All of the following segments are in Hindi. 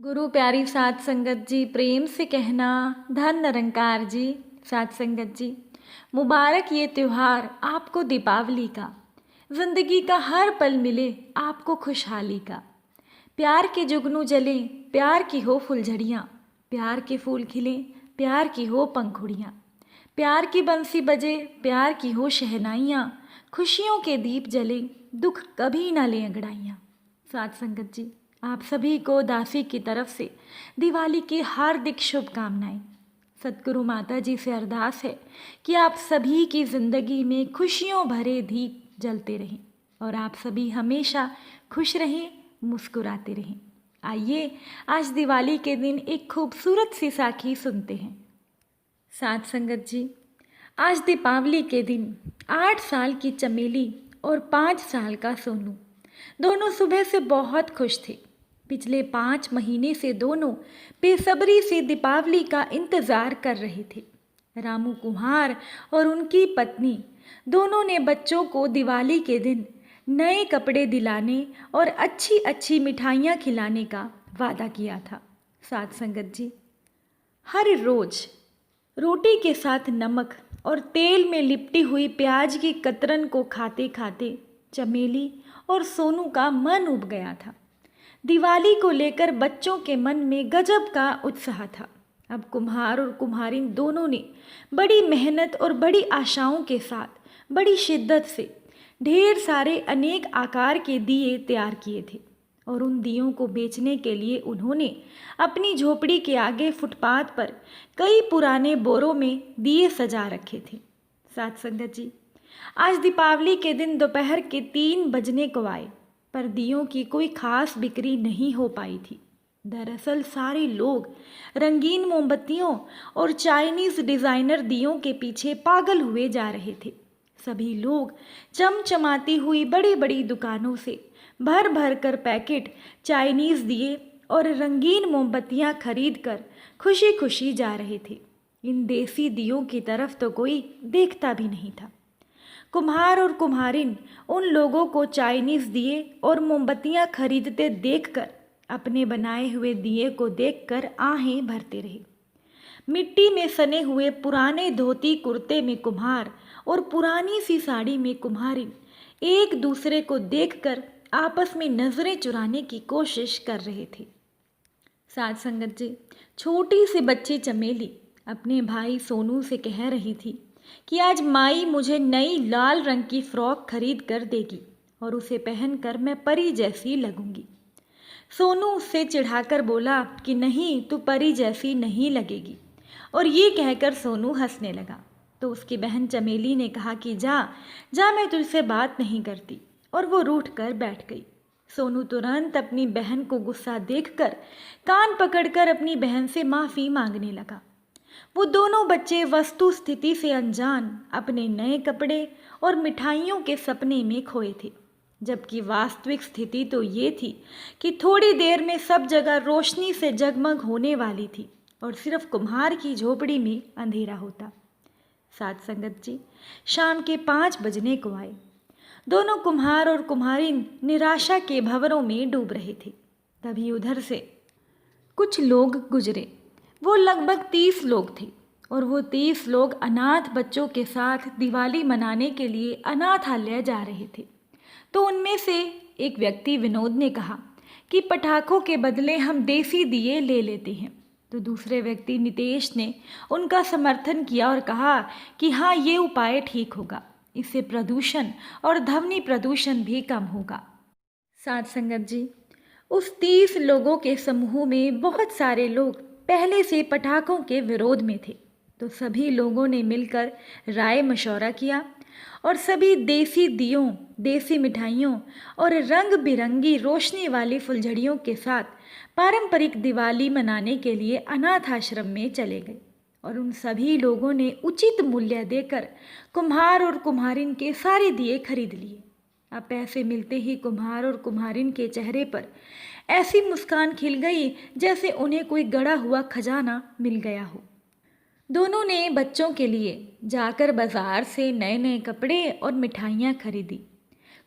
गुरु प्यारी साध संगत जी, प्रेम से कहना धन निरंकार जी। साध संगत जी, मुबारक ये त्योहार आपको दीपावली का। जिंदगी का हर पल मिले आपको खुशहाली का। प्यार के जुगनू जले, प्यार की हो फुलझड़ियाँ, प्यार के फूल खिले, प्यार की हो पंखुड़ियाँ, प्यार की बंसी बजे, प्यार की हो शहनाइयाँ, खुशियों के दीप जले, दुख कभी ना ले अंगड़ाइयाँ। साध संगत जी, आप सभी को दासी की तरफ से दिवाली की हार्दिक शुभकामनाएं। सतगुरु माता जी से अरदास है कि आप सभी की ज़िंदगी में खुशियों भरे दीप जलते रहें और आप सभी हमेशा खुश रहें, मुस्कुराते रहें। आइए आज दिवाली के दिन एक खूबसूरत सी साखी सुनते हैं। साध संगत जी, आज दीपावली के दिन 8 साल की चमेली और 5 साल का सोनू दोनों सुबह से बहुत खुश थे। पिछले 5 महीने से दोनों बेसब्री से दीपावली का इंतज़ार कर रहे थे। रामू कुम्हार और उनकी पत्नी दोनों ने बच्चों को दिवाली के दिन नए कपड़े दिलाने और अच्छी अच्छी मिठाइयाँ खिलाने का वादा किया था। साध संगत जी, हर रोज़ रोटी के साथ नमक और तेल में लिपटी हुई प्याज की कतरन को खाते खाते चमेली और सोनू का मन उब गया था। दिवाली को लेकर बच्चों के मन में गजब का उत्साह था। अब कुम्हार और कुम्हारिन दोनों ने बड़ी मेहनत और बड़ी आशाओं के साथ बड़ी शिद्दत से ढेर सारे अनेक आकार के दिए तैयार किए थे और उन दियों को बेचने के लिए उन्होंने अपनी झोपड़ी के आगे फुटपाथ पर कई पुराने बोरों में दिए सजा रखे थे। साथ संगत जी, आज दीपावली के दिन दोपहर के 3 बजने को आए, पर दियों की कोई खास बिक्री नहीं हो पाई थी। दरअसल सारे लोग रंगीन मोमबत्तियों और चाइनीज़ डिज़ाइनर दियों के पीछे पागल हुए जा रहे थे। सभी लोग चमचमाती हुई बड़ी बड़ी दुकानों से भर भर कर पैकेट चाइनीज़ दिए और रंगीन मोमबत्तियाँ खरीद कर खुशी खुशी जा रहे थे। इन देसी दियों की तरफ तो कोई देखता भी नहीं था। कुम्हार और कुम्हारिन उन लोगों को चाइनीज़ दिए और मोमबत्तियाँ खरीदते देखकर अपने बनाए हुए दिए को देखकर आहें भरते रहे। मिट्टी में सने हुए पुराने धोती कुर्ते में कुम्हार और पुरानी सी साड़ी में कुम्हारिन एक दूसरे को देखकर आपस में नज़रें चुराने की कोशिश कर रहे थे। साध संगत जी, छोटी सी बच्ची चमेली अपने भाई सोनू से कह रही थी कि आज माई मुझे नई लाल रंग की फ्रॉक खरीद कर देगी और उसे पहनकर मैं परी जैसी लगूंगी। सोनू उससे चिढ़ाकर बोला कि नहीं, तू परी जैसी नहीं लगेगी, और ये कहकर सोनू हंसने लगा। तो उसकी बहन चमेली ने कहा कि जा जा, मैं तुझसे बात नहीं करती, और वो रूठ कर बैठ गई। सोनू तुरंत अपनी बहन को गुस्सा देखकर कान पकड़कर अपनी बहन से माफ़ी मांगने लगा। वो दोनों बच्चे वस्तु स्थिति से अनजान अपने नए कपड़े और मिठाइयों के सपने में खोए थे, जबकि वास्तविक स्थिति तो ये थी कि थोड़ी देर में सब जगह रोशनी से जगमग होने वाली थी और सिर्फ कुम्हार की झोपड़ी में अंधेरा होता। साध संगत जी, शाम के 5 बजने को आए। दोनों कुम्हार और कुम्हारिन निराशा के भंवरों में डूब रहे थे। तभी उधर से कुछ लोग गुजरे। वो लगभग 30 लोग थे और वो 30 लोग अनाथ बच्चों के साथ दिवाली मनाने के लिए अनाथालय जा रहे थे। तो उनमें से एक व्यक्ति विनोद ने कहा कि पटाखों के बदले हम देसी दिए ले लेते हैं। तो दूसरे व्यक्ति नितेश ने उनका समर्थन किया और कहा कि हाँ, ये उपाय ठीक होगा, इससे प्रदूषण और ध्वनि प्रदूषण भी कम होगा। साध संगत जी, उस 30 लोगों के समूह में बहुत सारे लोग पहले से पटाखों के विरोध में थे। तो सभी लोगों ने मिलकर राय मशवरा किया और सभी देसी दियों, देसी मिठाइयों और रंग बिरंगी रोशनी वाली फुलझड़ियों के साथ पारंपरिक दिवाली मनाने के लिए अनाथ आश्रम में चले गए और उन सभी लोगों ने उचित मूल्य देकर कुम्हार और कुम्हारिन के सारे दिए खरीद लिए। अब पैसे मिलते ही कुम्हार और कुम्हारिन के चेहरे पर ऐसी मुस्कान खिल गई जैसे उन्हें कोई गड़ा हुआ खजाना मिल गया हो। दोनों ने बच्चों के लिए जाकर बाजार से नए नए कपड़े और मिठाइयाँ खरीदी।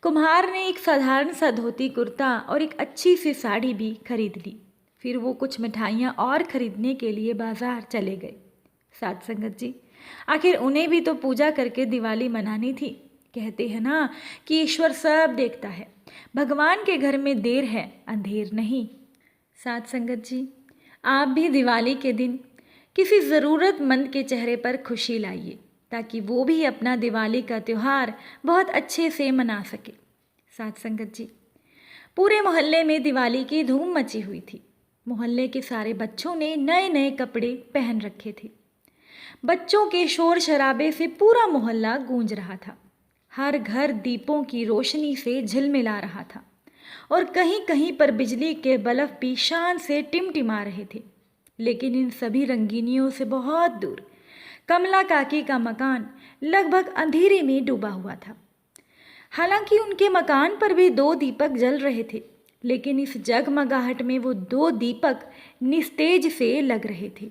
कुम्हार ने एक साधारण सा धोती कुर्ता और एक अच्छी सी साड़ी भी खरीद ली फिर वो कुछ मिठाइयाँ और खरीदने के लिए बाजार चले गए। साथ संगत जी, आखिर उन्हें भी तो पूजा करके दिवाली मनानी थी। कहते हैं ना कि ईश्वर सब देखता है, भगवान के घर में देर है अंधेर नहीं। साथ संगत जी, आप भी दिवाली के दिन किसी ज़रूरतमंद के चेहरे पर खुशी लाइए, ताकि वो भी अपना दिवाली का त्यौहार बहुत अच्छे से मना सके। साथ संगत जी, पूरे मोहल्ले में दिवाली की धूम मची हुई थी। मोहल्ले के सारे बच्चों ने नए नए कपड़े पहन रखे थे। बच्चों के शोर शराबे से पूरा मोहल्ला गूंज रहा था। हर घर दीपों की रोशनी से झिलमिला रहा था और कहीं कहीं पर बिजली के बल्ब भी शान से टिमटिमा रहे थे। लेकिन इन सभी रंगीनियों से बहुत दूर कमला काकी का मकान लगभग अंधेरे में डूबा हुआ था। हालांकि उनके मकान पर भी 2 दीपक जल रहे थे, लेकिन इस जगमगाहट में वो 2 दीपक निस्तेज से लग रहे थे।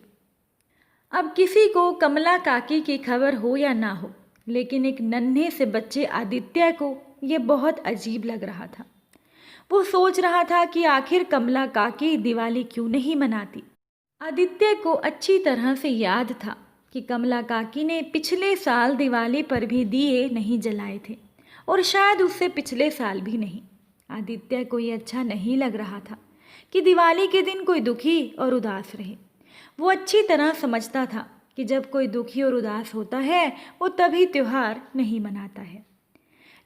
अब किसी को कमला काकी की खबर हो या ना हो, लेकिन एक नन्हे से बच्चे आदित्य को ये बहुत अजीब लग रहा था। वो सोच रहा था कि आखिर कमला काकी दिवाली क्यों नहीं मनाती। आदित्य को अच्छी तरह से याद था कि कमला काकी ने पिछले साल दिवाली पर भी दिए नहीं जलाए थे, और शायद उससे पिछले साल भी नहीं। आदित्य को ये अच्छा नहीं लग रहा था कि दिवाली के दिन कोई दुखी और उदास रहे। वो अच्छी तरह समझता था कि जब कोई दुखी और उदास होता है वो तभी त्यौहार नहीं मनाता है।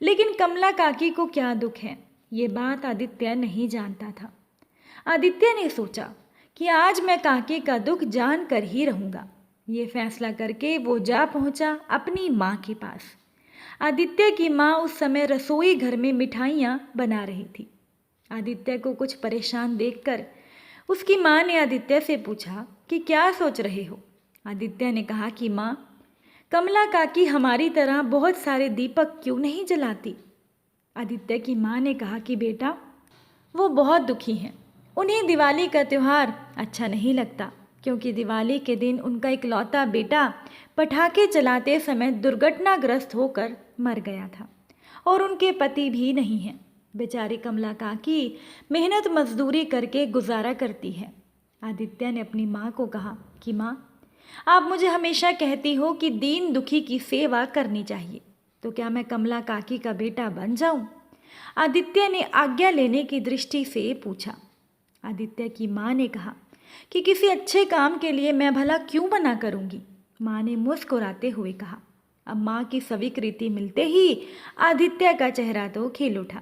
लेकिन कमला काकी को क्या दुख है, ये बात आदित्य नहीं जानता था। आदित्य ने सोचा कि आज मैं काकी का दुख जान कर ही रहूँगा। ये फैसला करके वो जा पहुँचा अपनी माँ के पास। आदित्य की माँ उस समय रसोई घर में मिठाइयाँ बना रही थी। आदित्य को कुछ परेशान देखकर उसकी माँ ने आदित्य से पूछा कि क्या सोच रहे हो। आदित्य ने कहा कि माँ, कमला काकी हमारी तरह बहुत सारे दीपक क्यों नहीं जलाती। आदित्य की माँ ने कहा कि बेटा, वो बहुत दुखी हैं। उन्हें दिवाली का त्यौहार अच्छा नहीं लगता, क्योंकि दिवाली के दिन उनका इकलौता बेटा पटाखे चलाते समय दुर्घटनाग्रस्त होकर मर गया था, और उनके पति भी नहीं हैं। बेचारी कमला काकी मेहनत मजदूरी करके गुजारा करती है। आदित्य ने अपनी माँ को कहा कि माँ, आप मुझे हमेशा कहती हो कि दीन दुखी की सेवा करनी चाहिए, तो क्या मैं कमला काकी का बेटा बन जाऊं? आदित्य ने आज्ञा लेने की दृष्टि से पूछा। आदित्य की माँ ने कहा कि किसी अच्छे काम के लिए मैं भला क्यों मना करूंगी। माँ ने मुस्कुराते हुए कहा। अब माँ की स्वीकृति मिलते ही आदित्य का चेहरा तो खिल उठा।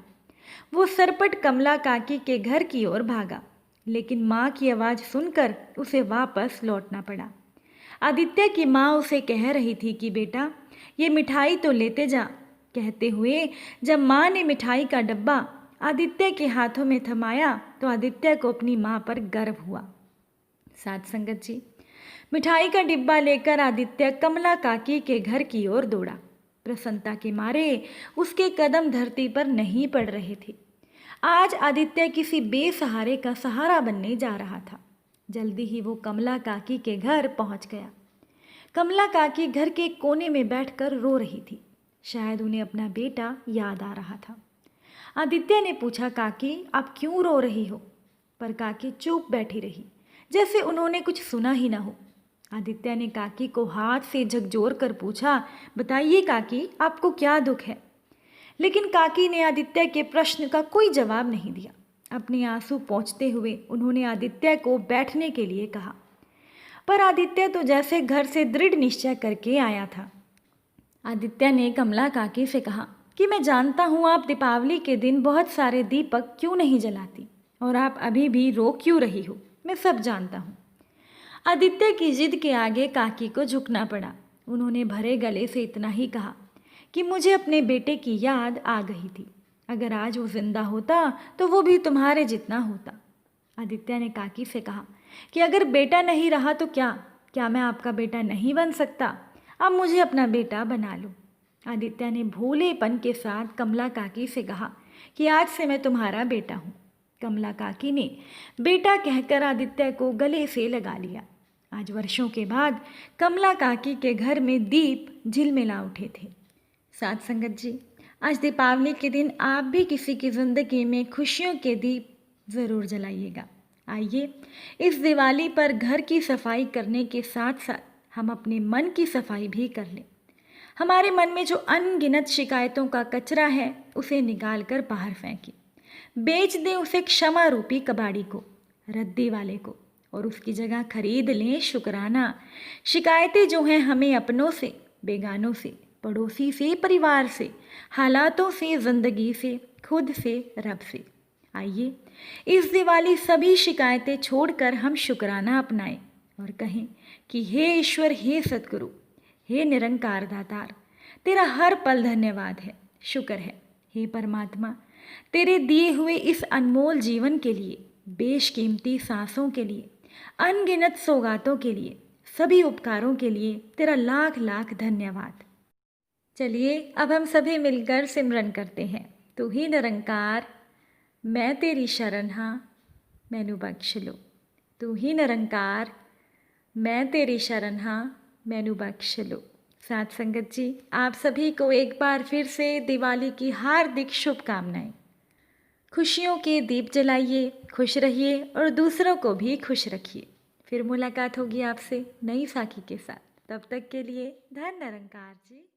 वो सरपट कमला काकी के घर की ओर भागा, लेकिन माँ की आवाज़ सुनकर उसे वापस लौटना पड़ा। आदित्य की माँ उसे कह रही थी कि बेटा, ये मिठाई तो लेते जा। कहते हुए जब माँ ने मिठाई का डब्बा आदित्य के हाथों में थमाया तो आदित्य को अपनी माँ पर गर्व हुआ। साथ संगत जी, मिठाई का डिब्बा लेकर आदित्य कमला काकी के घर की ओर दौड़ा। प्रसन्नता के मारे उसके कदम धरती पर नहीं पड़ रहे थे। आज आदित्य किसी बेसहारे का सहारा बनने जा रहा था। जल्दी ही वो कमला काकी के घर पहुंच गया। कमला काकी घर के कोने में बैठकर रो रही थी। शायद उन्हें अपना बेटा याद आ रहा था। आदित्य ने पूछा, काकी आप क्यों रो रही हो? पर काकी चुप बैठी रही, जैसे उन्होंने कुछ सुना ही ना हो। आदित्य ने काकी को हाथ से झकझोर कर पूछा, बताइए काकी, आपको क्या दुख है? लेकिन काकी ने आदित्य के प्रश्न का कोई जवाब नहीं दिया। अपने आंसू पोंछते हुए उन्होंने आदित्य को बैठने के लिए कहा, पर आदित्य तो जैसे घर से दृढ़ निश्चय करके आया था। आदित्य ने कमला काकी से कहा कि मैं जानता हूँ आप दीपावली के दिन बहुत सारे दीपक क्यों नहीं जलाती, और आप अभी भी रो क्यों रही हो, मैं सब जानता हूँ। आदित्य की जिद के आगे काकी को झुकना पड़ा। उन्होंने भरे गले से इतना ही कहा कि मुझे अपने बेटे की याद आ गई थी। अगर आज वो जिंदा होता तो वो भी तुम्हारे जितना होता। आदित्य ने काकी से कहा कि अगर बेटा नहीं रहा तो क्या मैं आपका बेटा नहीं बन सकता? अब मुझे अपना बेटा बना लो। आदित्य ने भोलेपन के साथ कमला काकी से कहा कि आज से मैं तुम्हारा बेटा हूँ। कमला काकी ने बेटा कहकर आदित्य को गले से लगा लिया। आज वर्षों के बाद कमला काकी के घर में दीप झिलमिला उठे थे। साथ संगत जी, आज दीपावली के दिन आप भी किसी की ज़िंदगी में खुशियों के दीप ज़रूर जलाइएगा। आइए इस दिवाली पर घर की सफाई करने के साथ साथ हम अपने मन की सफाई भी कर लें। हमारे मन में जो अनगिनत शिकायतों का कचरा है उसे निकाल कर बाहर फेंकें। बेच दें उसे क्षमा रूपी कबाड़ी को, रद्दी वाले को, और उसकी जगह खरीद लें शुक्राना। शिकायतें जो हैं हमें अपनों से, बेगानों से, पड़ोसी से, परिवार से, हालातों से, ज़िंदगी से, खुद से, रब से। आइए इस दिवाली सभी शिकायतें छोड़कर हम शुक्राना अपनाएं और कहें कि हे ईश्वर, हे सतगुरु, हे निरंकार दातार, तेरा हर पल धन्यवाद है, शुक्र है। हे परमात्मा, तेरे दिए हुए इस अनमोल जीवन के लिए, बेशकीमती सांसों के लिए, अनगिनत सौगातों के लिए, सभी उपकारों के लिए तेरा लाख लाख धन्यवाद। चलिए अब हम सभी मिलकर सिमरन करते हैं। तू ही निरंकार, मैं तेरी शरण हाँ, मैनू बख्श लो। तू ही निरंकार, मैं तेरी शरण हाँ, मैनू बख्श लो। साथ संगत जी, आप सभी को एक बार फिर से दिवाली की हार्दिक शुभकामनाएं। खुशियों के दीप जलाइए, खुश रहिए और दूसरों को भी खुश रखिए। फिर मुलाकात होगी आपसे नई साखी के साथ। तब तक के लिए धन निरंकार जी।